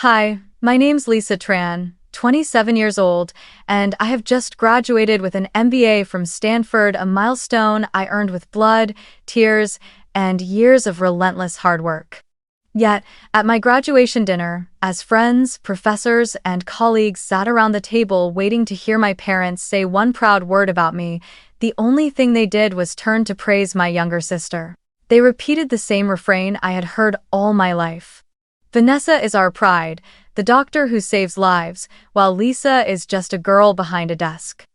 Hi, my name's Lisa Tran, 27 years old, and I have just graduated with an MBA from Stanford, a milestone I earned with blood, tears, and years of relentless hard work. Yet, at my graduation dinner, as friends, professors, and colleagues sat around the table waiting to hear my parents say one proud word about me, the only thing they did was turn to praise my younger sister. They repeated the same refrain I had heard all my life. Vanessa is our pride, the doctor who saves lives, while Lisa is just a girl behind a desk.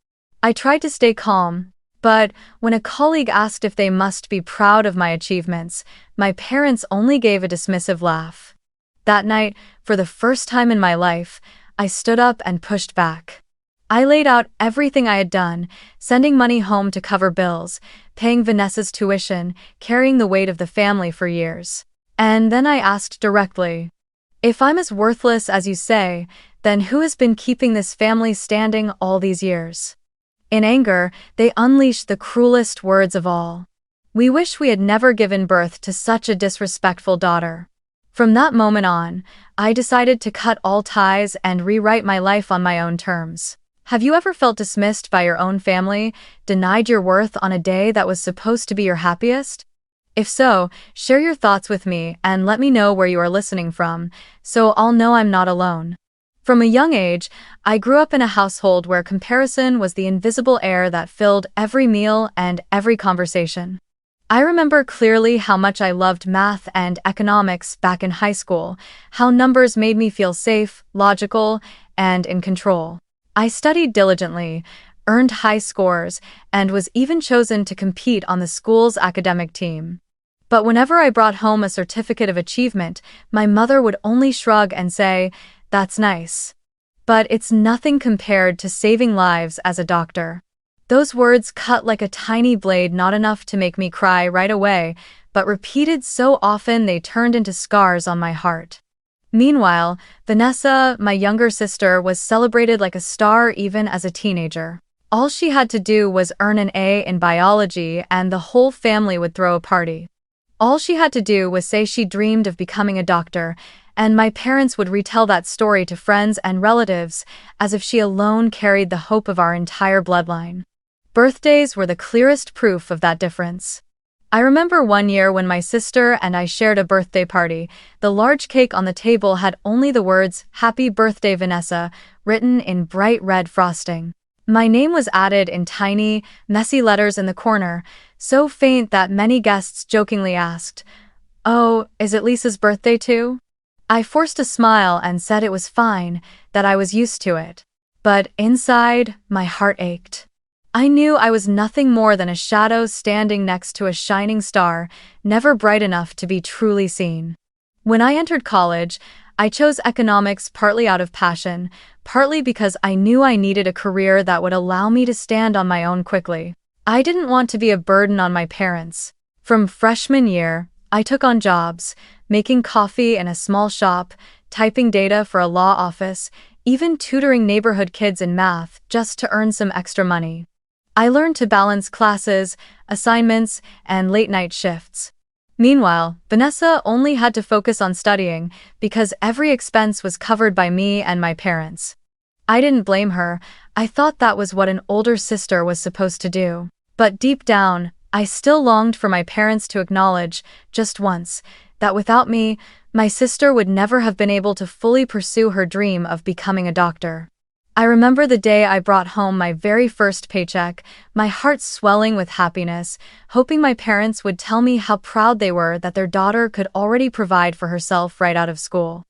I tried to stay calm, but when a colleague asked if they must be proud of my achievements, my parents only gave a dismissive laugh. That night, for the first time in my life, I stood up and pushed back. I laid out everything I had done, sending money home to cover bills, paying Vanessa's tuition, carrying the weight of the family for years. And then I asked directly, if I'm as worthless as you say, then who has been keeping this family standing all these years? In anger, they unleashed the cruelest words of all. We wish we had never given birth to such a disrespectful daughter. From that moment on, I decided to cut all ties and rewrite my life on my own terms. Have you ever felt dismissed by your own family, denied your worth on a day that was supposed to be your happiest? If so, share your thoughts with me and let me know where you are listening from, so I'll know I'm not alone. From a young age, I grew up in a household where comparison was the invisible air that filled every meal and every conversation. I remember clearly how much I loved math and economics back in high school, how numbers made me feel safe, logical, and in control. I studied diligently, earned high scores, and was even chosen to compete on the school's academic team. But whenever I brought home a certificate of achievement, my mother would only shrug and say, "That's nice. But it's nothing compared to saving lives as a doctor." Those words cut like a tiny blade, not enough to make me cry right away, but repeated so often they turned into scars on my heart. Meanwhile, Vanessa, my younger sister, was celebrated like a star even as a teenager. All she had to do was earn an A in biology and the whole family would throw a party. All she had to do was say she dreamed of becoming a doctor, and my parents would retell that story to friends and relatives as if she alone carried the hope of our entire bloodline. Birthdays were the clearest proof of that difference. I remember one year when my sister and I shared a birthday party. The large cake on the table had only the words, "Happy Birthday, Vanessa," written in bright red frosting. My name was added in tiny, messy letters in the corner, so faint that many guests jokingly asked, "Oh, is it Lisa's birthday too?" I forced a smile and said it was fine, that I was used to it. But inside, my heart ached. I knew I was nothing more than a shadow standing next to a shining star, never bright enough to be truly seen. When I entered college, I chose economics partly out of passion, partly because I knew I needed a career that would allow me to stand on my own quickly. I didn't want to be a burden on my parents. From freshman year, I took on jobs, making coffee in a small shop, typing data for a law office, even tutoring neighborhood kids in math just to earn some extra money. I learned to balance classes, assignments, and late-night shifts. Meanwhile, Vanessa only had to focus on studying because every expense was covered by me and my parents. I didn't blame her. I thought that was what an older sister was supposed to do. But deep down, I still longed for my parents to acknowledge, just once, that without me, my sister would never have been able to fully pursue her dream of becoming a doctor. I remember the day I brought home my very first paycheck, my heart swelling with happiness, hoping my parents would tell me how proud they were that their daughter could already provide for herself right out of school.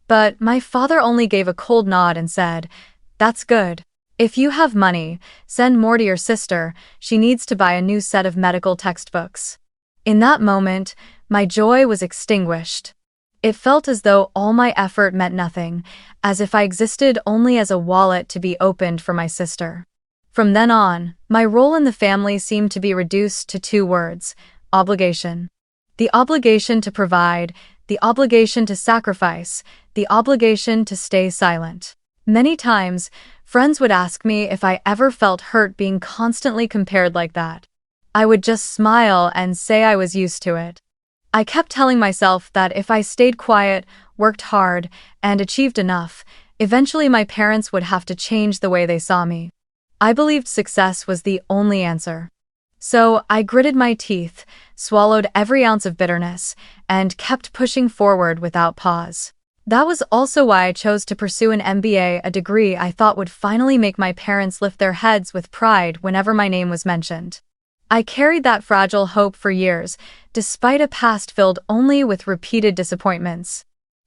But my father only gave a cold nod and said, "That's good. If you have money, send more to your sister. She needs to buy a new set of medical textbooks." In that moment, my joy was extinguished. It felt as though all my effort meant nothing, as if I existed only as a wallet to be opened for my sister. From then on, my role in the family seemed to be reduced to two words: obligation. The obligation to provide, the obligation to sacrifice, the obligation to stay silent. Many times, friends would ask me if I ever felt hurt being constantly compared like that. I would just smile and say I was used to it. I kept telling myself that if I stayed quiet, worked hard, and achieved enough, eventually my parents would have to change the way they saw me. I believed success was the only answer. So I gritted my teeth, swallowed every ounce of bitterness, and kept pushing forward without pause. That was also why I chose to pursue an MBA, a degree I thought would finally make my parents lift their heads with pride whenever my name was mentioned. I carried that fragile hope for years, despite a past filled only with repeated disappointments.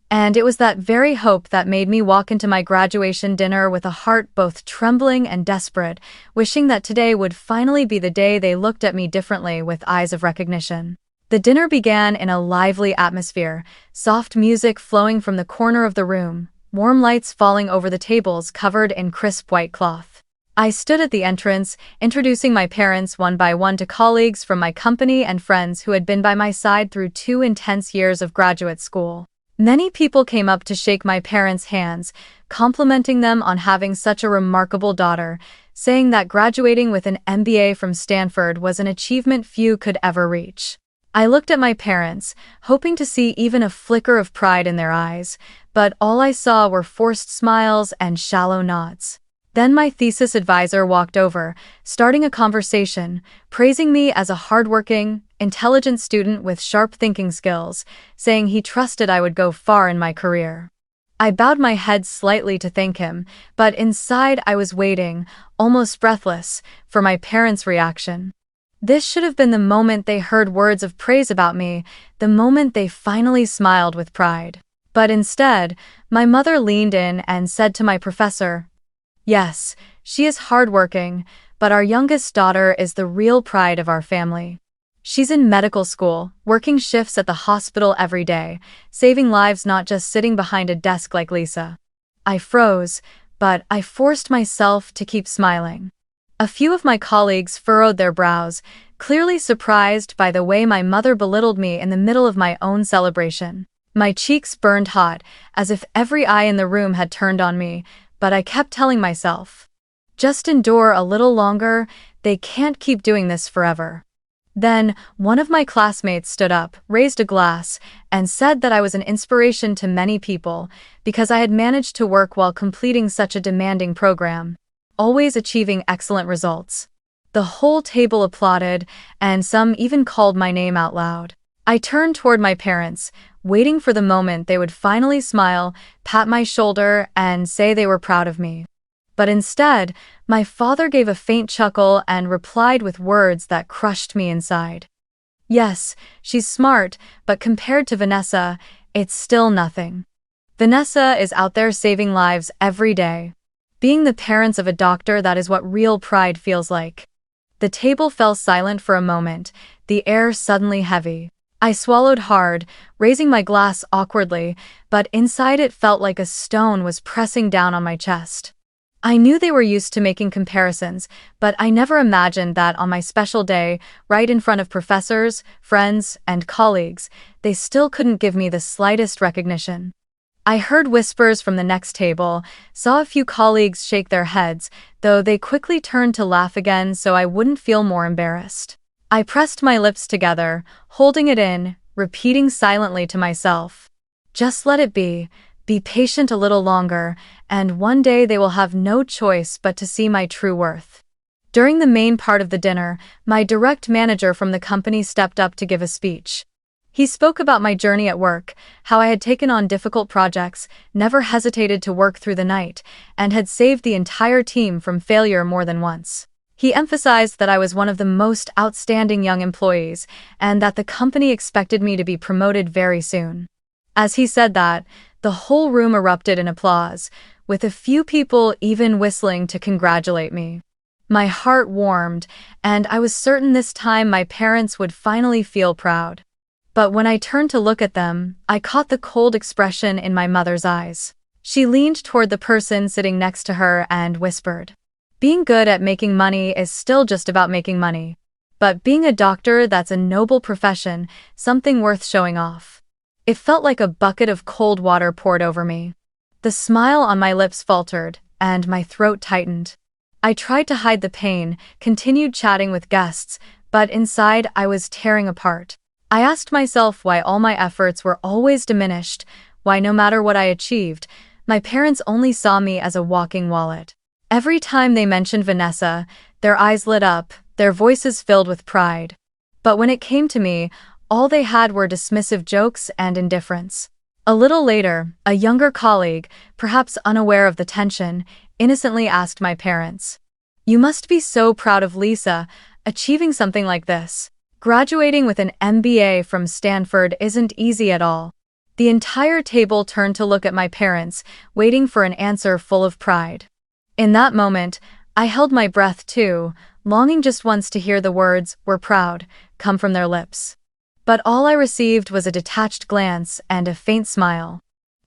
And it was that very hope that made me walk into my graduation dinner with a heart both trembling and desperate, wishing that today would finally be the day they looked at me differently with eyes of recognition. The dinner began in a lively atmosphere, soft music flowing from the corner of the room, warm lights falling over the tables covered in crisp white cloth. I stood at the entrance, introducing my parents one by one to colleagues from my company and friends who had been by my side through 2 intense years of graduate school. Many people came up to shake my parents' hands, complimenting them on having such a remarkable daughter, saying that graduating with an MBA from Stanford was an achievement few could ever reach. I looked at my parents, hoping to see even a flicker of pride in their eyes, but all I saw were forced smiles and shallow nods. Then my thesis advisor walked over, starting a conversation, praising me as a hardworking, intelligent student with sharp thinking skills, saying he trusted I would go far in my career. I bowed my head slightly to thank him, but inside I was waiting, almost breathless, for my parents' reaction. This should have been the moment they heard words of praise about me, the moment they finally smiled with pride. But instead, my mother leaned in and said to my professor, "Yes, she is hardworking, but our youngest daughter is the real pride of our family. She's in medical school, working shifts at the hospital every day, saving lives, not just sitting behind a desk like Lisa." I froze, but I forced myself to keep smiling. A few of my colleagues furrowed their brows, clearly surprised by the way my mother belittled me in the middle of my own celebration. My cheeks burned hot, as if every eye in the room had turned on me, but I kept telling myself, just endure a little longer, they can't keep doing this forever. Then, one of my classmates stood up, raised a glass, and said that I was an inspiration to many people because I had managed to work while completing such a demanding program, always achieving excellent results. The whole table applauded, and some even called my name out loud. I turned toward my parents, waiting for the moment they would finally smile, pat my shoulder, and say they were proud of me. But instead, my father gave a faint chuckle and replied with words that crushed me inside. "Yes, she's smart, but compared to Vanessa, it's still nothing. Vanessa is out there saving lives every day. Being the parents of a doctor, that is what real pride feels like." The table fell silent for a moment, the air suddenly heavy. I swallowed hard, raising my glass awkwardly, but inside it felt like a stone was pressing down on my chest. I knew they were used to making comparisons, but I never imagined that on my special day, right in front of professors, friends, and colleagues, they still couldn't give me the slightest recognition. I heard whispers from the next table, saw a few colleagues shake their heads, though they quickly turned to laugh again so I wouldn't feel more embarrassed. I pressed my lips together, holding it in, repeating silently to myself, "Just let it be patient a little longer, and one day they will have no choice but to see my true worth." During the main part of the dinner, my direct manager from the company stepped up to give a speech. He spoke about my journey at work, how I had taken on difficult projects, never hesitated to work through the night, and had saved the entire team from failure more than once. He emphasized that I was one of the most outstanding young employees, and that the company expected me to be promoted very soon. As he said that, the whole room erupted in applause, with a few people even whistling to congratulate me. My heart warmed, and I was certain this time my parents would finally feel proud. But when I turned to look at them, I caught the cold expression in my mother's eyes. She leaned toward the person sitting next to her and whispered, "Being good at making money is still just about making money. But being a doctor, that's a noble profession, something worth showing off." It felt like a bucket of cold water poured over me. The smile on my lips faltered, and my throat tightened. I tried to hide the pain, continued chatting with guests, but inside I was tearing apart. I asked myself why all my efforts were always diminished, why no matter what I achieved, my parents only saw me as a walking wallet. Every time they mentioned Vanessa, their eyes lit up, their voices filled with pride. But when it came to me, all they had were dismissive jokes and indifference. A little later, a younger colleague, perhaps unaware of the tension, innocently asked my parents, "You must be so proud of Lisa, achieving something like this. Graduating with an MBA from Stanford isn't easy at all." The entire table turned to look at my parents, waiting for an answer full of pride. In that moment, I held my breath too, longing just once to hear the words, "We're proud," come from their lips. But all I received was a detached glance and a faint smile.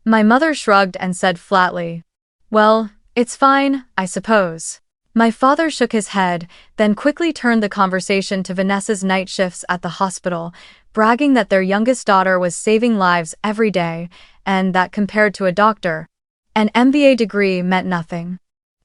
My mother shrugged and said flatly, "Well, it's fine, I suppose." My father shook his head, then quickly turned the conversation to Vanessa's night shifts at the hospital, bragging that their youngest daughter was saving lives every day, and that compared to a doctor, an MBA degree meant nothing.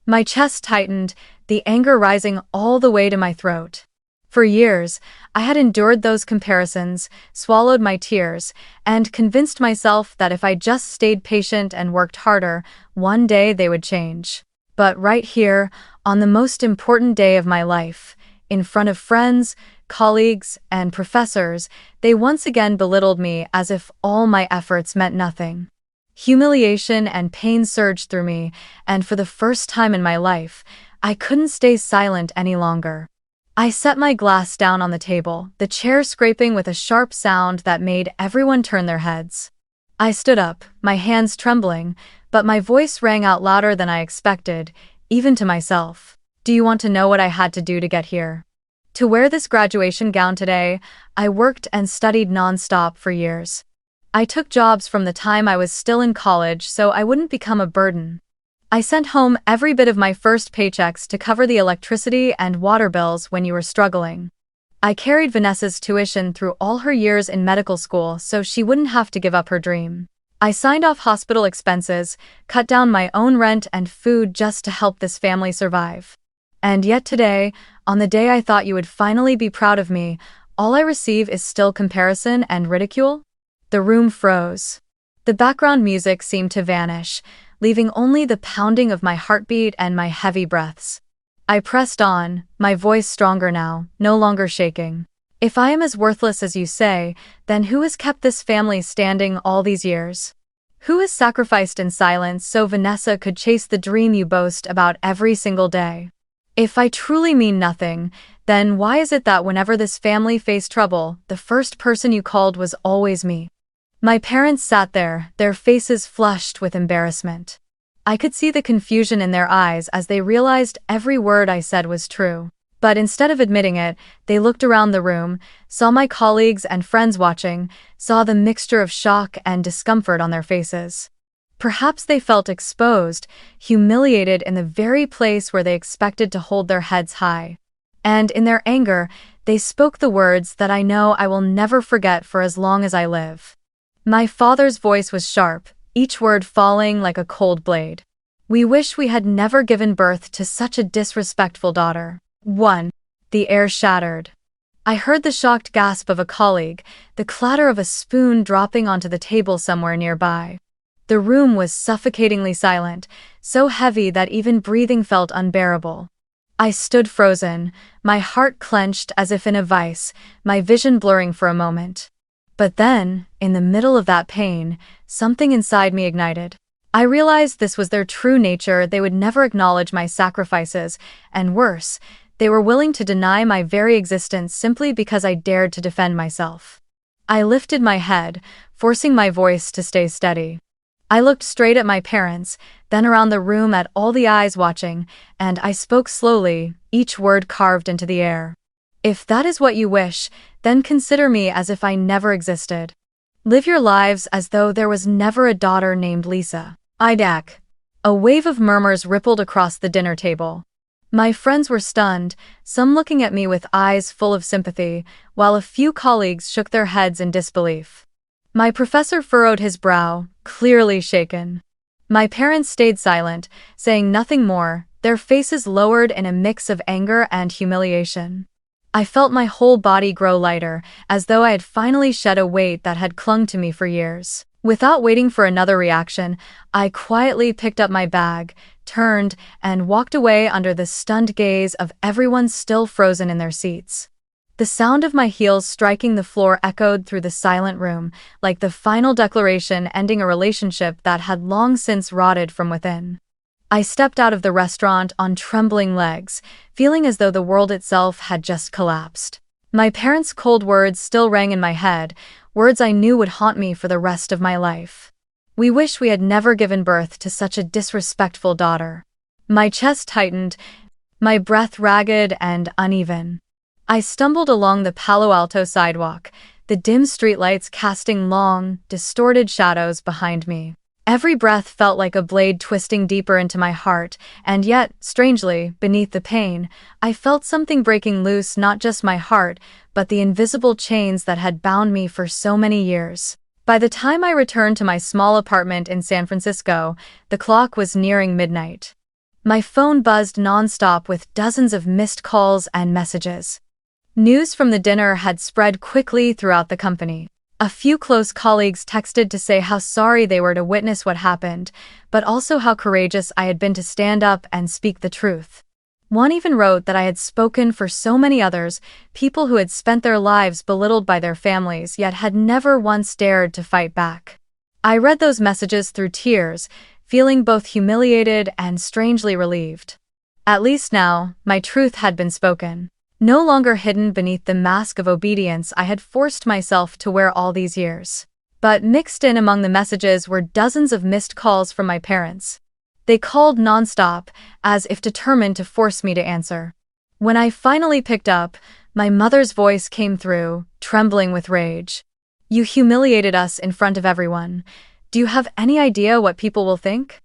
My chest tightened, the anger rising all the way to my throat. For years, I had endured those comparisons, swallowed my tears, and convinced myself that if I just stayed patient and worked harder, one day they would change. But right here, on the most important day of my life, in front of friends, colleagues, and professors, they once again belittled me as if all my efforts meant nothing. Humiliation and pain surged through me, and for the first time in my life, I couldn't stay silent any longer. I set my glass down on the table, the chair scraping with a sharp sound that made everyone turn their heads. I stood up, my hands trembling, but my voice rang out louder than I expected, even to myself. "Do you want to know what I had to do to get here? To wear this graduation gown today, I worked and studied nonstop for years. I took jobs from the time I was still in college so I wouldn't become a burden. I sent home every bit of my first paychecks to cover the electricity and water bills when you were struggling. I carried Vanessa's tuition through all her years in medical school so she wouldn't have to give up her dream. I signed off hospital expenses, cut down my own rent and food just to help this family survive. And yet today, on the day I thought you would finally be proud of me, all I receive is still comparison and ridicule?" The room froze. The background music seemed to vanish, leaving only the pounding of my heartbeat and my heavy breaths. I pressed on, my voice stronger now, no longer shaking. "If I am as worthless as you say, then who has kept this family standing all these years? Who has sacrificed in silence so Vanessa could chase the dream you boast about every single day? If I truly mean nothing, then why is it that whenever this family faced trouble, the first person you called was always me?" My parents sat there, their faces flushed with embarrassment. I could see the confusion in their eyes as they realized every word I said was true. But instead of admitting it, they looked around the room, saw my colleagues and friends watching, saw the mixture of shock and discomfort on their faces. Perhaps they felt exposed, humiliated in the very place where they expected to hold their heads high. And in their anger, they spoke the words that I know I will never forget for as long as I live. My father's voice was sharp, each word falling like a cold blade. "We wish we had never given birth to such a disrespectful daughter." 1. The air shattered. I heard the shocked gasp of a colleague, the clatter of a spoon dropping onto the table somewhere nearby. The room was suffocatingly silent, so heavy that even breathing felt unbearable. I stood frozen, my heart clenched as if in a vice, my vision blurring for a moment. But then, in the middle of that pain, something inside me ignited. I realized this was their true nature. They would never acknowledge my sacrifices, and worse, they were willing to deny my very existence simply because I dared to defend myself. I lifted my head, forcing my voice to stay steady. I looked straight at my parents, then around the room at all the eyes watching, and I spoke slowly, each word carved into the air. "If that is what you wish, then consider me as if I never existed. Live your lives as though there was never a daughter named Lisa." IDAC. A wave of murmurs rippled across the dinner table. My friends were stunned, some looking at me with eyes full of sympathy, while a few colleagues shook their heads in disbelief. My professor furrowed his brow, clearly shaken. My parents stayed silent, saying nothing more, their faces lowered in a mix of anger and humiliation. I felt my whole body grow lighter, as though I had finally shed a weight that had clung to me for years. Without waiting for another reaction, I quietly picked up my bag, turned, and walked away under the stunned gaze of everyone still frozen in their seats. The sound of my heels striking the floor echoed through the silent room, like the final declaration ending a relationship that had long since rotted from within. I stepped out of the restaurant on trembling legs, feeling as though the world itself had just collapsed. My parents' cold words still rang in my head, words I knew would haunt me for the rest of my life. "We wish we had never given birth to such a disrespectful daughter." My chest tightened, my breath ragged and uneven. I stumbled along the Palo Alto sidewalk, the dim streetlights casting long, distorted shadows behind me. Every breath felt like a blade twisting deeper into my heart, and yet, strangely, beneath the pain, I felt something breaking loose, not just my heart, but the invisible chains that had bound me for so many years. By the time I returned to my small apartment in San Francisco, the clock was nearing midnight. My phone buzzed nonstop with dozens of missed calls and messages. News from the dinner had spread quickly throughout the company. A few close colleagues texted to say how sorry they were to witness what happened, but also how courageous I had been to stand up and speak the truth. One even wrote that I had spoken for so many others, people who had spent their lives belittled by their families yet had never once dared to fight back. I read those messages through tears, feeling both humiliated and strangely relieved. At least now, my truth had been spoken. No longer hidden beneath the mask of obedience I had forced myself to wear all these years. But mixed in among the messages were dozens of missed calls from my parents. They called nonstop, as if determined to force me to answer. When I finally picked up, my mother's voice came through, trembling with rage. "You humiliated us in front of everyone. Do you have any idea what people will think?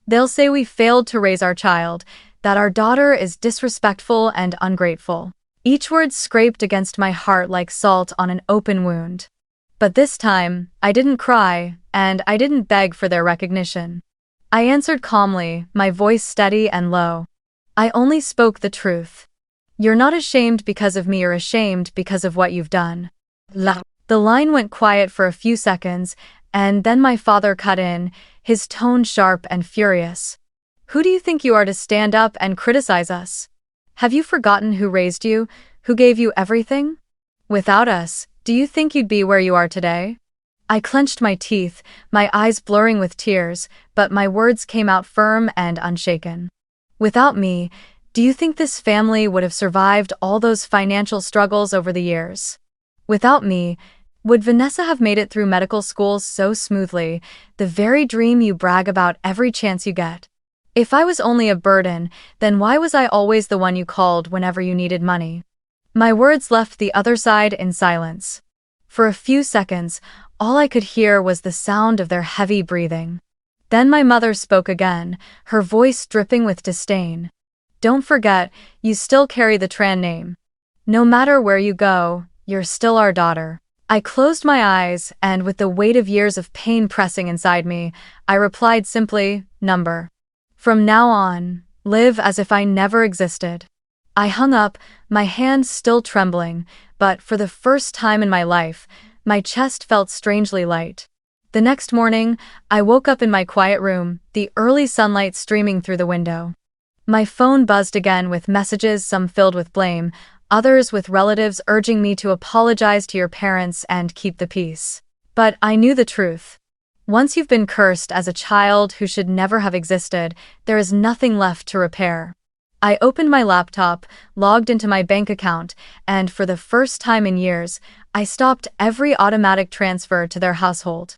They'll say we failed to raise our child, that our daughter is disrespectful and ungrateful." Each word scraped against my heart like salt on an open wound. But this time, I didn't cry, and I didn't beg for their recognition. I answered calmly, my voice steady and low. I only spoke the truth. "You're not ashamed because of me, you're ashamed because of what you've done." The line went quiet for a few seconds, and then my father cut in, his tone sharp and furious. "Who do you think you are to stand up and criticize us? Have you forgotten who raised you, who gave you everything? Without us, do you think you'd be where you are today?" I clenched my teeth, my eyes blurring with tears, but my words came out firm and unshaken. "Without me, do you think this family would have survived all those financial struggles over the years? Without me, would Vanessa have made it through medical school so smoothly, the very dream you brag about every chance you get? If I was only a burden, then why was I always the one you called whenever you needed money?" My words left the other side in silence. For a few seconds, all I could hear was the sound of their heavy breathing. Then my mother spoke again, her voice dripping with disdain. "Don't forget, you still carry the Tran name. No matter where you go, you're still our daughter." I closed my eyes, and with the weight of years of pain pressing inside me, I replied simply, "Number. From now on, live as if I never existed." I hung up, my hand still trembling, but for the first time in my life, my chest felt strangely light. The next morning, I woke up in my quiet room, the early sunlight streaming through the window. My phone buzzed again with messages, some filled with blame, others with relatives urging me to apologize to your parents and keep the peace. But I knew the truth. Once you've been cursed as a child who should never have existed, there is nothing left to repair. I opened my laptop, logged into my bank account, and for the first time in years, I stopped every automatic transfer to their household.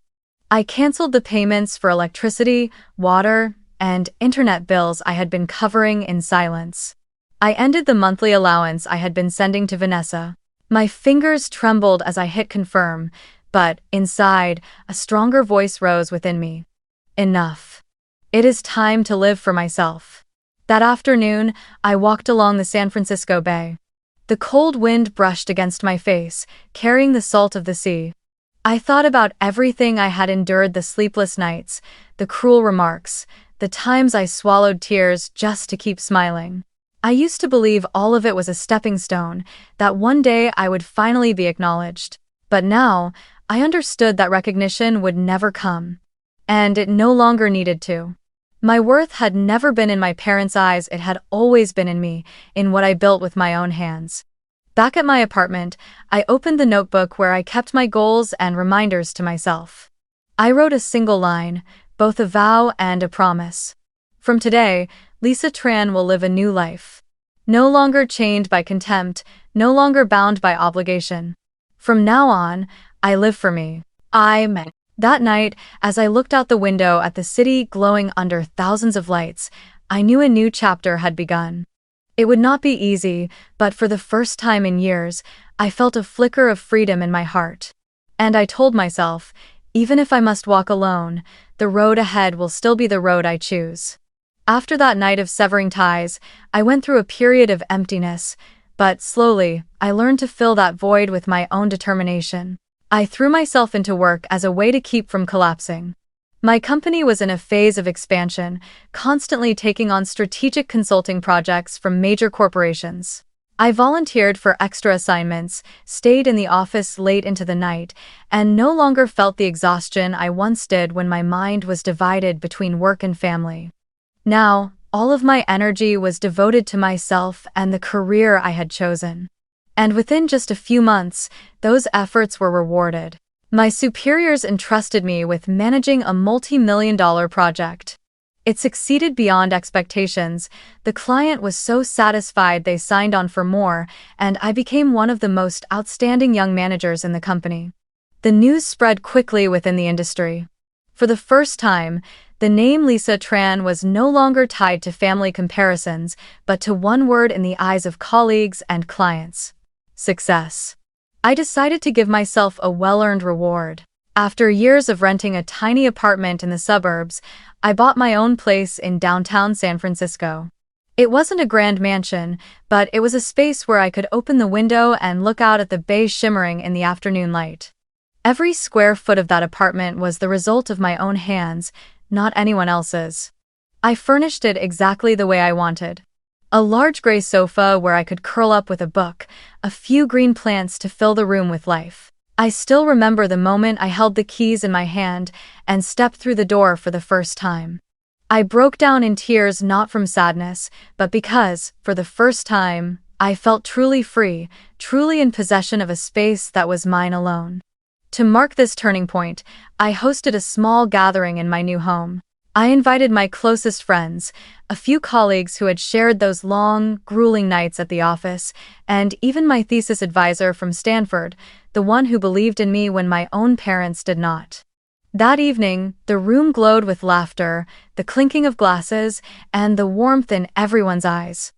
I canceled the payments for electricity, water, and internet bills I had been covering in silence. I ended the monthly allowance I had been sending to Vanessa. My fingers trembled as I hit confirm, but, inside, a stronger voice rose within me. Enough. It is time to live for myself. That afternoon, I walked along the San Francisco Bay. The cold wind brushed against my face, carrying the salt of the sea. I thought about everything I had endured, the sleepless nights, the cruel remarks, the times I swallowed tears just to keep smiling. I used to believe all of it was a stepping stone, that one day I would finally be acknowledged. But now, I understood that recognition would never come. And it no longer needed to. My worth had never been in my parents' eyes, it had always been in me, in what I built with my own hands. Back at my apartment, I opened the notebook where I kept my goals and reminders to myself. I wrote a single line, both a vow and a promise. From today, Lisa Tran will live a new life. No longer chained by contempt, no longer bound by obligation. From now on, I live for me. That night, as I looked out the window at the city glowing under thousands of lights, I knew a new chapter had begun. It would not be easy, but for the first time in years, I felt a flicker of freedom in my heart. And I told myself, even if I must walk alone, the road ahead will still be the road I choose. After that night of severing ties, I went through a period of emptiness, but slowly, I learned to fill that void with my own determination. I threw myself into work as a way to keep from collapsing. My company was in a phase of expansion, constantly taking on strategic consulting projects from major corporations. I volunteered for extra assignments, stayed in the office late into the night, and no longer felt the exhaustion I once did when my mind was divided between work and family. Now, all of my energy was devoted to myself and the career I had chosen. And within just a few months, those efforts were rewarded. My superiors entrusted me with managing a multi-million-dollar project. It succeeded beyond expectations. The client was so satisfied they signed on for more, and I became one of the most outstanding young managers in the company. The news spread quickly within the industry. For the first time, the name Lisa Tran was no longer tied to family comparisons, but to one word in the eyes of colleagues and clients: success. I decided to give myself a well-earned reward. After years of renting a tiny apartment in the suburbs, I bought my own place in downtown San Francisco. It wasn't a grand mansion, but it was a space where I could open the window and look out at the bay shimmering in the afternoon light. Every square foot of that apartment was the result of my own hands, not anyone else's. I furnished it exactly the way I wanted. A large gray sofa where I could curl up with a book, a few green plants to fill the room with life. I still remember the moment I held the keys in my hand and stepped through the door for the first time. I broke down in tears, not from sadness, but because, for the first time, I felt truly free, truly in possession of a space that was mine alone. To mark this turning point, I hosted a small gathering in my new home. I invited my closest friends, a few colleagues who had shared those long, grueling nights at the office, and even my thesis advisor from Stanford, the one who believed in me when my own parents did not. That evening, the room glowed with laughter, the clinking of glasses, and the warmth in everyone's eyes.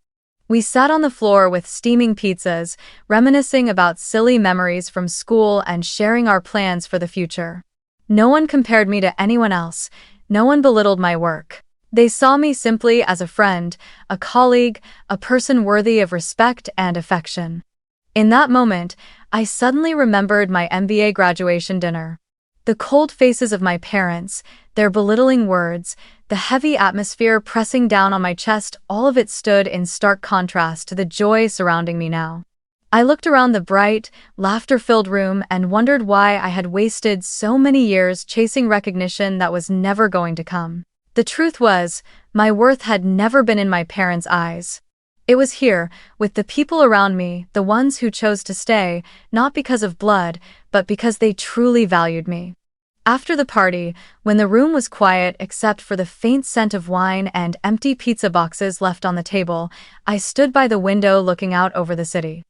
We sat on the floor with steaming pizzas, reminiscing about silly memories from school and sharing our plans for the future. No one compared me to anyone else. No one belittled my work. They saw me simply as a friend, a colleague, a person worthy of respect and affection. In that moment, I suddenly remembered my MBA graduation dinner. The cold faces of my parents, their belittling words, the heavy atmosphere pressing down on my chest, all of it stood in stark contrast to the joy surrounding me now. I looked around the bright, laughter-filled room and wondered why I had wasted so many years chasing recognition that was never going to come. The truth was, my worth had never been in my parents' eyes. It was here, with the people around me, the ones who chose to stay, not because of blood, but because they truly valued me. After the party, when the room was quiet except for the faint scent of wine and empty pizza boxes left on the table, I stood by the window looking out over the city.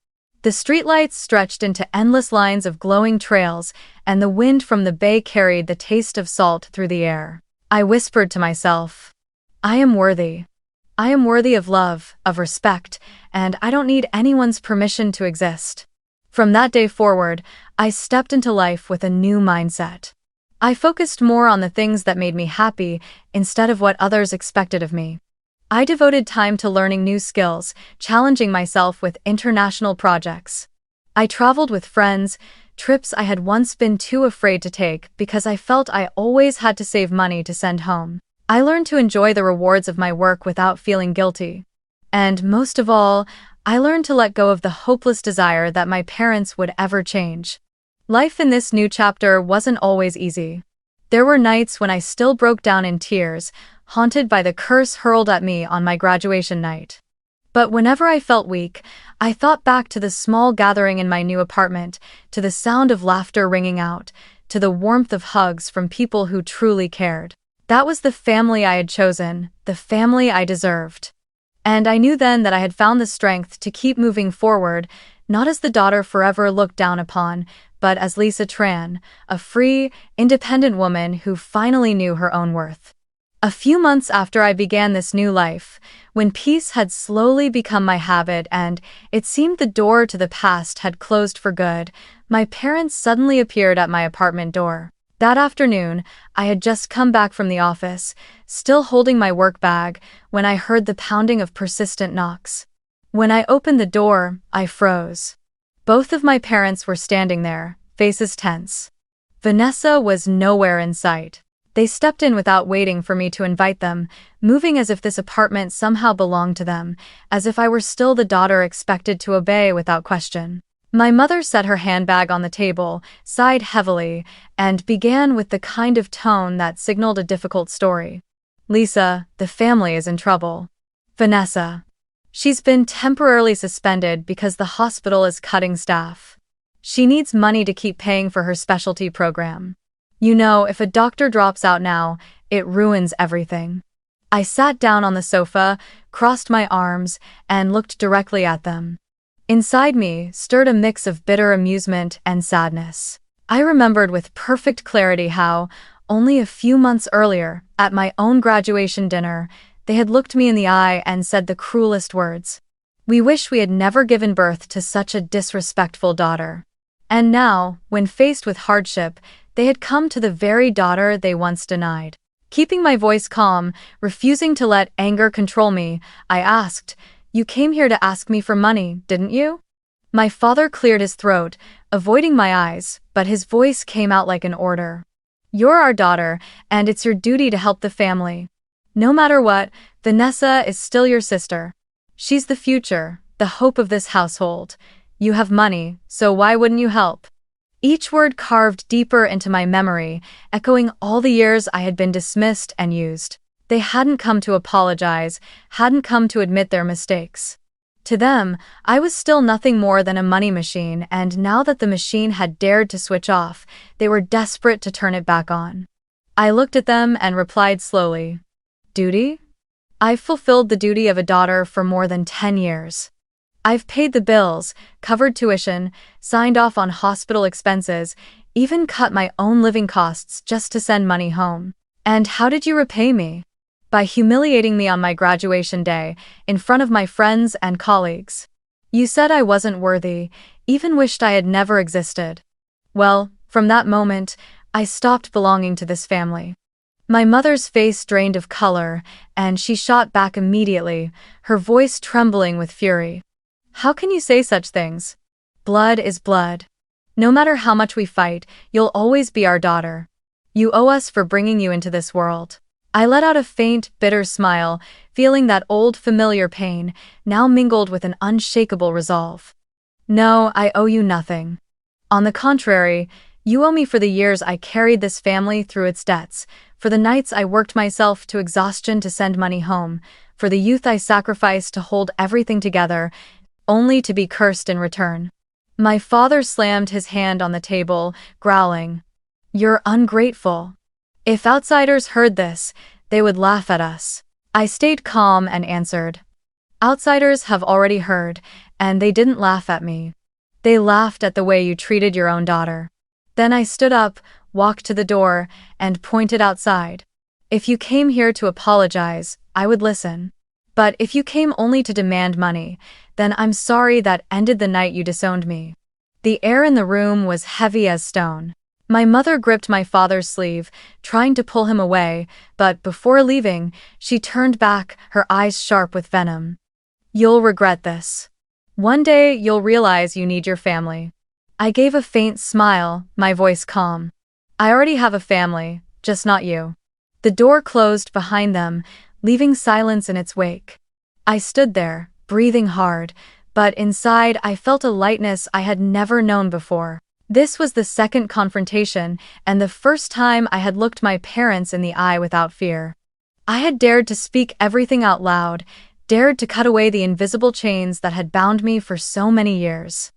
The streetlights stretched into endless lines of glowing trails, and the wind from the bay carried the taste of salt through the air. I whispered to myself, I am worthy. I am worthy of love, of respect, and I don't need anyone's permission to exist. From that day forward, I stepped into life with a new mindset. I focused more on the things that made me happy instead of what others expected of me. I devoted time to learning new skills, challenging myself with international projects. I traveled with friends, trips I had once been too afraid to take because I felt I always had to save money to send home. I learned to enjoy the rewards of my work without feeling guilty. And most of all, I learned to let go of the hopeless desire that my parents would ever change. Life in this new chapter wasn't always easy. There were nights when I still broke down in tears, haunted by the curse hurled at me on my graduation night. But whenever I felt weak, I thought back to the small gathering in my new apartment, to the sound of laughter ringing out, to the warmth of hugs from people who truly cared. That was the family I had chosen, the family I deserved. And I knew then that I had found the strength to keep moving forward, not as the daughter forever looked down upon, but as Lisa Tran, a free, independent woman who finally knew her own worth. A few months after I began this new life, when peace had slowly become my habit and it seemed the door to the past had closed for good, my parents suddenly appeared at my apartment door. That afternoon, I had just come back from the office, still holding my work bag, when I heard the pounding of persistent knocks. When I opened the door, I froze. Both of my parents were standing there, faces tense. Vanessa was nowhere in sight. They stepped in without waiting for me to invite them, moving as if this apartment somehow belonged to them, as if I were still the daughter expected to obey without question. My mother set her handbag on the table, sighed heavily, and began with the kind of tone that signaled a difficult story. "Lisa, the family is in trouble. Vanessa. She's been temporarily suspended because the hospital is cutting staff. She needs money to keep paying for her specialty program. You know, if a doctor drops out now, it ruins everything." I sat down on the sofa, crossed my arms, and looked directly at them. Inside me stirred a mix of bitter amusement and sadness. I remembered with perfect clarity how, only a few months earlier, at my own graduation dinner, they had looked me in the eye and said the cruelest words. "We wish we had never given birth to such a disrespectful daughter." And now, when faced with hardship, they had come to the very daughter they once denied. Keeping my voice calm, refusing to let anger control me, I asked, "You came here to ask me for money, didn't you?" My father cleared his throat, avoiding my eyes, but his voice came out like an order. "You're our daughter, and it's your duty to help the family. No matter what, Vanessa is still your sister. She's the future, the hope of this household. You have money, so why wouldn't you help?" Each word carved deeper into my memory, echoing all the years I had been dismissed and used. They hadn't come to apologize, hadn't come to admit their mistakes. To them, I was still nothing more than a money machine, and now that the machine had dared to switch off, they were desperate to turn it back on. I looked at them and replied slowly, "Duty? I've fulfilled the duty of a daughter for more than 10 years. I've paid the bills, covered tuition, signed off on hospital expenses, even cut my own living costs just to send money home. And how did you repay me? By humiliating me on my graduation day, in front of my friends and colleagues. You said I wasn't worthy, even wished I had never existed. Well, from that moment, I stopped belonging to this family." My mother's face drained of color, and she shot back immediately, her voice trembling with fury. "How can you say such things? Blood is blood. No matter how much we fight, you'll always be our daughter. You owe us for bringing you into this world." I let out a faint, bitter smile, feeling that old familiar pain, now mingled with an unshakable resolve. "No, I owe you nothing. On the contrary, you owe me for the years I carried this family through its debts, for the nights I worked myself to exhaustion to send money home, for the youth I sacrificed to hold everything together, only to be cursed in return." My father slammed his hand on the table, growling, "You're ungrateful. If outsiders heard this, they would laugh at us." I stayed calm and answered, "Outsiders have already heard, and they didn't laugh at me. They laughed at the way you treated your own daughter." Then I stood up, walked to the door, and pointed outside. "If you came here to apologize, I would listen. But if you came only to demand money, then I'm sorry that ended the night you disowned me." The air in the room was heavy as stone. My mother gripped my father's sleeve, trying to pull him away, but before leaving, she turned back, her eyes sharp with venom. "You'll regret this. One day you'll realize you need your family." I gave a faint smile, my voice calm. "I already have a family, just not you." The door closed behind them, leaving silence in its wake. I stood there, breathing hard, but inside I felt a lightness I had never known before. This was the second confrontation, and the first time I had looked my parents in the eye without fear. I had dared to speak everything out loud, dared to cut away the invisible chains that had bound me for so many years.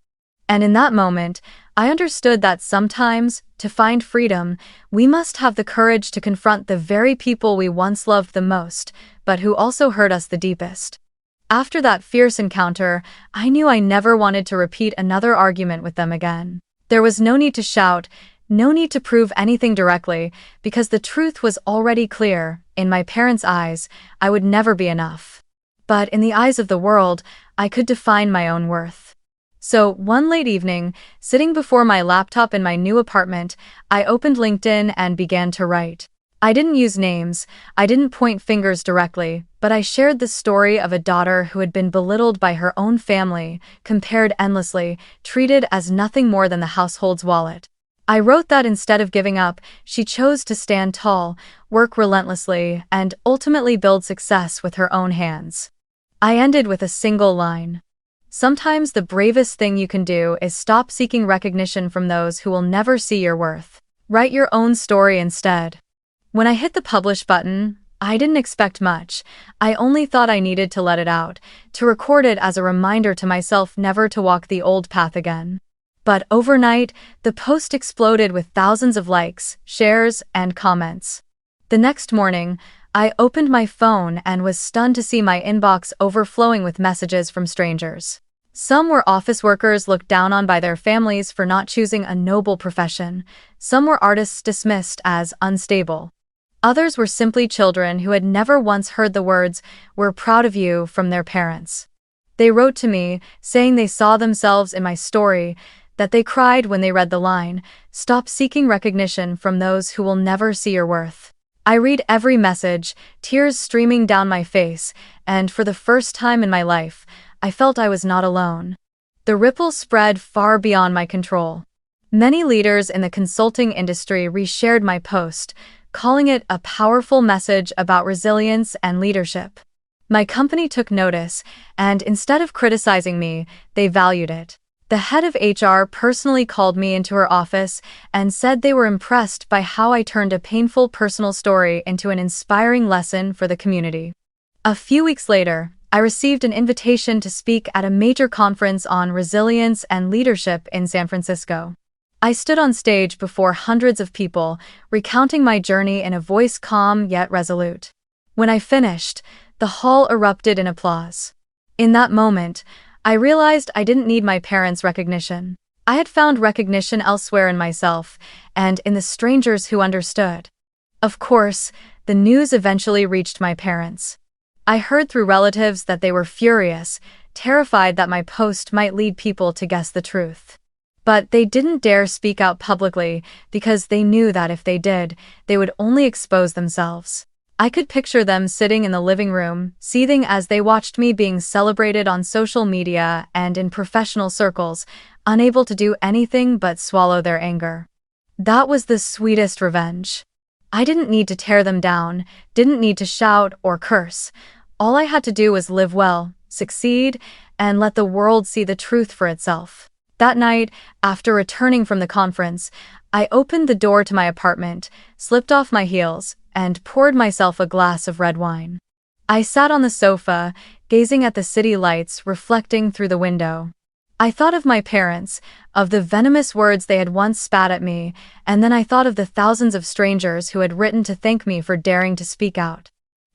And in that moment, I understood that sometimes, to find freedom, we must have the courage to confront the very people we once loved the most, but who also hurt us the deepest. After that fierce encounter, I knew I never wanted to repeat another argument with them again. There was no need to shout, no need to prove anything directly, because the truth was already clear. In my parents' eyes, I would never be enough. But in the eyes of the world, I could define my own worth. So, one late evening, sitting before my laptop in my new apartment, I opened LinkedIn and began to write. I didn't use names, I didn't point fingers directly, but I shared the story of a daughter who had been belittled by her own family, compared endlessly, treated as nothing more than the household's wallet. I wrote that instead of giving up, she chose to stand tall, work relentlessly, and ultimately build success with her own hands. I ended with a single line. Sometimes the bravest thing you can do is stop seeking recognition from those who will never see your worth. Write your own story instead. When I hit the publish button, I didn't expect much. I only thought I needed to let it out, to record it as a reminder to myself never to walk the old path again. But overnight, the post exploded with thousands of likes, shares, and comments. The next morning, I opened my phone and was stunned to see my inbox overflowing with messages from strangers. Some were office workers looked down on by their families for not choosing a noble profession. Some were artists dismissed as unstable. Others were simply children who had never once heard the words, "We're proud of you," from their parents. They wrote to me, saying they saw themselves in my story, that they cried when they read the line, "Stop seeking recognition from those who will never see your worth." I read every message, tears streaming down my face, and for the first time in my life, I felt I was not alone. The ripple spread far beyond my control. Many leaders in the consulting industry reshared my post, calling it a powerful message about resilience and leadership. My company took notice, and instead of criticizing me, they valued it. The head of HR personally called me into her office and said they were impressed by how I turned a painful personal story into an inspiring lesson for the community. A few weeks later, I received an invitation to speak at a major conference on resilience and leadership in San Francisco. I stood on stage before hundreds of people, recounting my journey in a voice calm yet resolute. When I finished, the hall erupted in applause. In that moment, I realized I didn't need my parents' recognition. I had found recognition elsewhere in myself, and in the strangers who understood. Of course, the news eventually reached my parents. I heard through relatives that they were furious, terrified that my post might lead people to guess the truth. But they didn't dare speak out publicly because they knew that if they did, they would only expose themselves. I could picture them sitting in the living room, seething as they watched me being celebrated on social media and in professional circles, unable to do anything but swallow their anger. That was the sweetest revenge. I didn't need to tear them down, didn't need to shout or curse. All I had to do was live well, succeed, and let the world see the truth for itself. That night, after returning from the conference, I opened the door to my apartment, slipped off my heels, and poured myself a glass of red wine. I sat on the sofa, gazing at the city lights reflecting through the window. I thought of my parents, of the venomous words they had once spat at me, and then I thought of the thousands of strangers who had written to thank me for daring to speak out.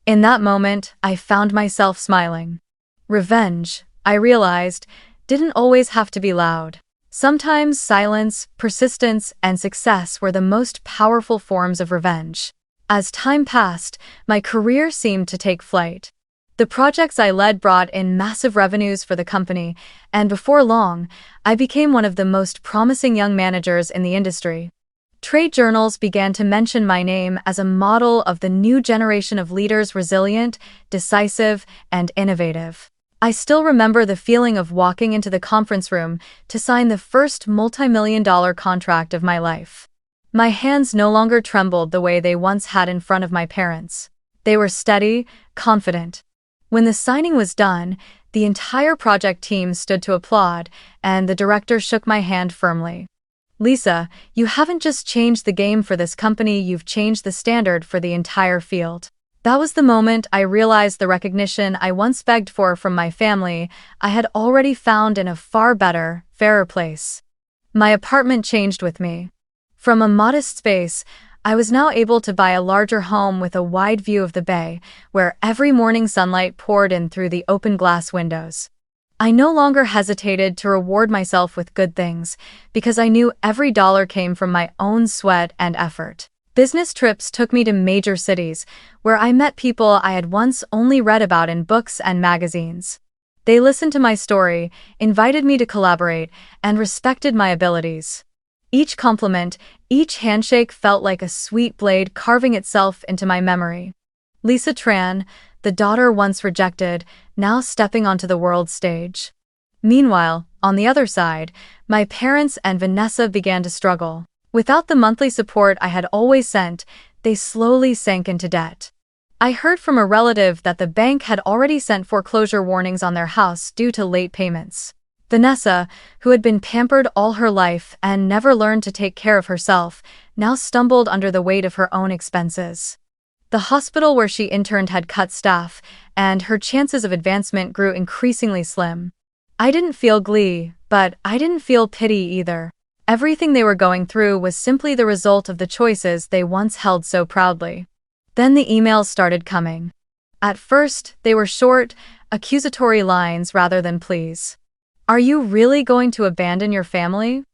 In that moment, I found myself smiling. Revenge, I realized, didn't always have to be loud. Sometimes silence, persistence, and success were the most powerful forms of revenge. As time passed, my career seemed to take flight. The projects I led brought in massive revenues for the company, and before long, I became one of the most promising young managers in the industry. Trade journals began to mention my name as a model of the new generation of leaders, resilient, decisive, and innovative. I still remember the feeling of walking into the conference room to sign the first multi-million-dollar contract of my life. My hands no longer trembled the way they once had in front of my parents. They were steady, confident. When the signing was done, the entire project team stood to applaud, and the director shook my hand firmly. Lisa, you haven't just changed the game for this company, you've changed the standard for the entire field. That was the moment I realized the recognition I once begged for from my family, I had already found in a far better, fairer place. My apartment changed with me. From a modest space, I was now able to buy a larger home with a wide view of the bay, where every morning sunlight poured in through the open glass windows. I no longer hesitated to reward myself with good things, because I knew every dollar came from my own sweat and effort. Business trips took me to major cities, where I met people I had once only read about in books and magazines. They listened to my story, invited me to collaborate, and respected my abilities. Each compliment, each handshake felt like a sweet blade carving itself into my memory. Lisa Tran, the daughter once rejected, now stepping onto the world stage. Meanwhile, on the other side, my parents and Vanessa began to struggle. Without the monthly support I had always sent, they slowly sank into debt. I heard from a relative that the bank had already sent foreclosure warnings on their house due to late payments. Vanessa, who had been pampered all her life and never learned to take care of herself, now stumbled under the weight of her own expenses. The hospital where she interned had cut staff, and her chances of advancement grew increasingly slim. I didn't feel glee, but I didn't feel pity either. Everything they were going through was simply the result of the choices they once held so proudly. Then the emails started coming. At first, they were short, accusatory lines rather than pleas. Are you really going to abandon your family?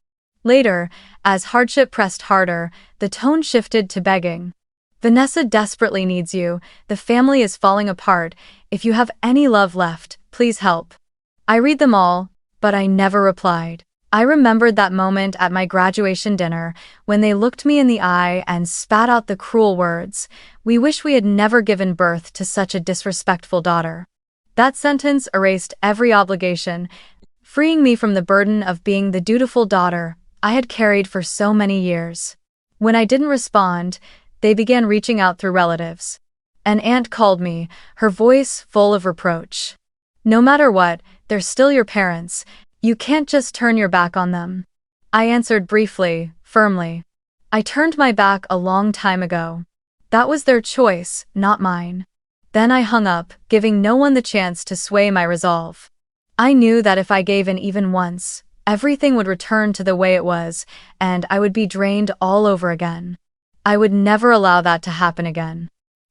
Later, as hardship pressed harder, the tone shifted to begging. Vanessa desperately needs you, the family is falling apart, if you have any love left, please help. I read them all, but I never replied. I remembered that moment at my graduation dinner, when they looked me in the eye and spat out the cruel words, "We wish we had never given birth to such a disrespectful daughter." That sentence erased every obligation, freeing me from the burden of being the dutiful daughter I had carried for so many years. When I didn't respond, they began reaching out through relatives. An aunt called me, her voice full of reproach. No matter what, they're still your parents. You can't just turn your back on them. I answered briefly, firmly. I turned my back a long time ago. That was their choice, not mine. Then I hung up, giving no one the chance to sway my resolve. I knew that if I gave in even once, everything would return to the way it was, and I would be drained all over again. I would never allow that to happen again.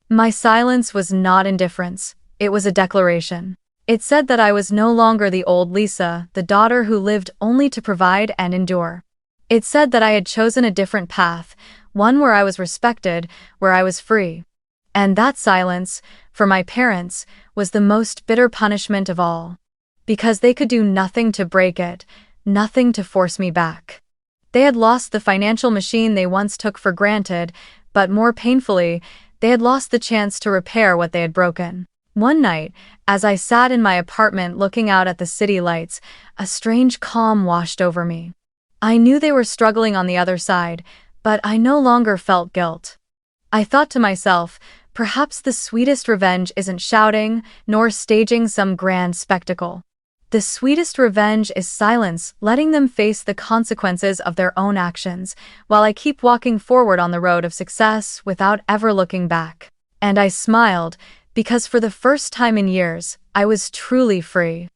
My silence was not indifference, it was a declaration. It said that I was no longer the old Lisa, the daughter who lived only to provide and endure. It said that I had chosen a different path, one where I was respected, where I was free. And that silence, for my parents, was the most bitter punishment of all. Because they could do nothing to break it, nothing to force me back. They had lost the financial machine they once took for granted, but more painfully, they had lost the chance to repair what they had broken. One night, as I sat in my apartment looking out at the city lights, a strange calm washed over me. I knew they were struggling on the other side, but I no longer felt guilt. I thought to myself, perhaps the sweetest revenge isn't shouting, nor staging some grand spectacle. The sweetest revenge is silence, letting them face the consequences of their own actions, while I keep walking forward on the road of success without ever looking back. And I smiled, because for the first time in years, I was truly free.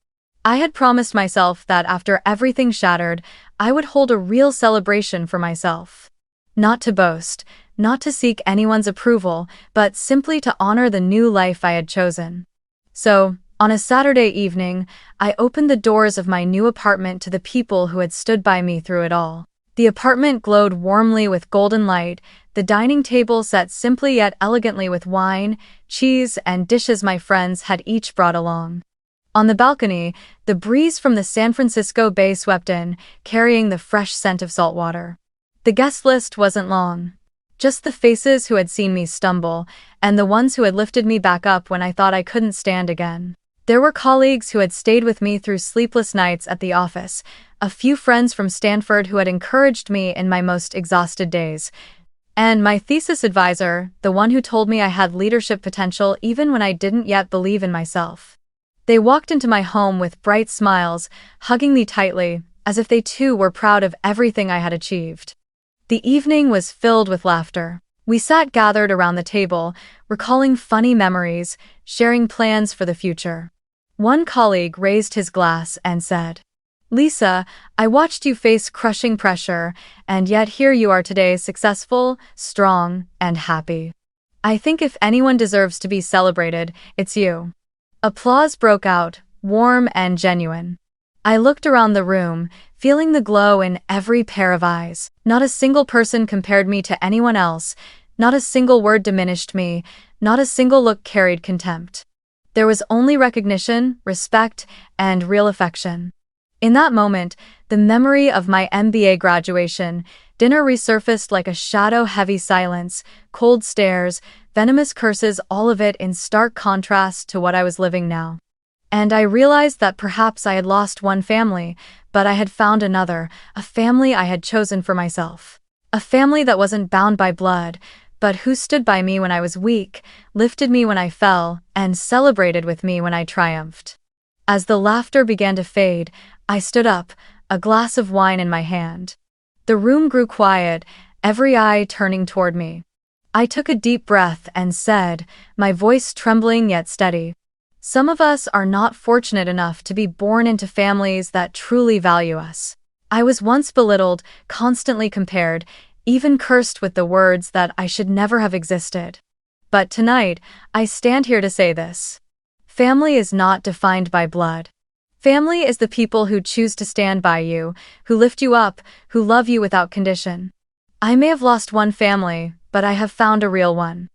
I had promised myself that after everything shattered, I would hold a real celebration for myself. Not to boast, not to seek anyone's approval, but simply to honor the new life I had chosen. So, on a Saturday evening, I opened the doors of my new apartment to the people who had stood by me through it all. The apartment glowed warmly with golden light, the dining table set simply yet elegantly with wine, cheese, and dishes my friends had each brought along. On the balcony, the breeze from the San Francisco Bay swept in, carrying the fresh scent of salt water. The guest list wasn't long. Just the faces who had seen me stumble, and the ones who had lifted me back up when I thought I couldn't stand again. There were colleagues who had stayed with me through sleepless nights at the office, a few friends from Stanford who had encouraged me in my most exhausted days, And my thesis advisor, the one who told me I had leadership potential even when I didn't yet believe in myself. They walked into my home with bright smiles, hugging me tightly, as if they too were proud of everything I had achieved. The evening was filled with laughter. We sat gathered around the table, recalling funny memories, sharing plans for the future. One colleague raised his glass and said, "Lisa, I watched you face crushing pressure, and yet here you are today, successful, strong, and happy. I think if anyone deserves to be celebrated, it's you." Applause broke out, warm and genuine. I looked around the room, feeling the glow in every pair of eyes. Not a single person compared me to anyone else, not a single word diminished me, not a single look carried contempt. There was only recognition, respect, and real affection. In that moment, the memory of my MBA graduation dinner resurfaced like a shadow-heavy silence, cold stares, venomous curses, all of it in stark contrast to what I was living now. And I realized that perhaps I had lost one family, but I had found another, a family I had chosen for myself. A family that wasn't bound by blood, but who stood by me when I was weak, lifted me when I fell, and celebrated with me when I triumphed. As the laughter began to fade, I stood up, a glass of wine in my hand. The room grew quiet, every eye turning toward me. I took a deep breath and said, my voice trembling yet steady, "Some of us are not fortunate enough to be born into families that truly value us. I was once belittled, constantly compared, even cursed with the words that I should never have existed. But tonight, I stand here to say this. Family is not defined by blood. Family is the people who choose to stand by you, who lift you up, who love you without condition. I may have lost one family, but I have found a real one."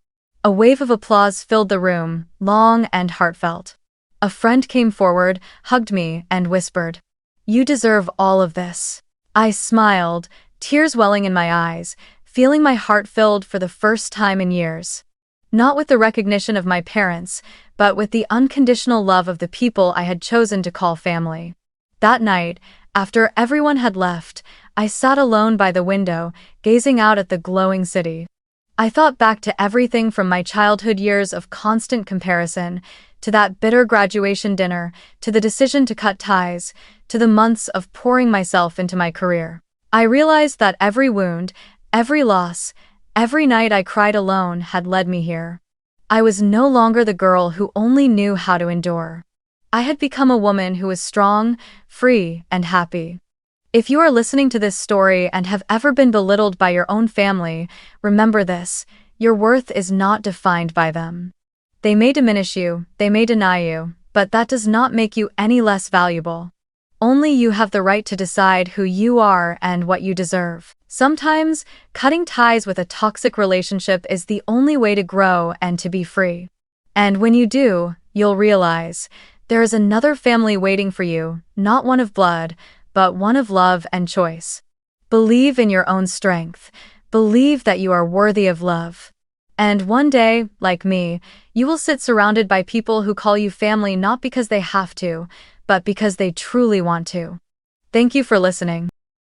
A wave of applause filled the room, long and heartfelt. A friend came forward, hugged me, and whispered, "You deserve all of this." I smiled, tears welling in my eyes, feeling my heart filled for the first time in years. Not with the recognition of my parents, but with the unconditional love of the people I had chosen to call family. That night, after everyone had left, I sat alone by the window, gazing out at the glowing city. I thought back to everything from my childhood years of constant comparison, to that bitter graduation dinner, to the decision to cut ties, to the months of pouring myself into my career. I realized that every wound, every loss, every night I cried alone had led me here. I was no longer the girl who only knew how to endure. I had become a woman who was strong, free, and happy. If you are listening to this story and have ever been belittled by your own family, remember this: your worth is not defined by them. They may diminish you, they may deny you, but that does not make you any less valuable. Only you have the right to decide who you are and what you deserve. Sometimes, cutting ties with a toxic relationship is the only way to grow and to be free. And when you do, you'll realize there is another family waiting for you, not one of blood, but one of love and choice. Believe in your own strength. Believe that you are worthy of love. And one day, like me, you will sit surrounded by people who call you family not because they have to, but because they truly want to. Thank you for listening.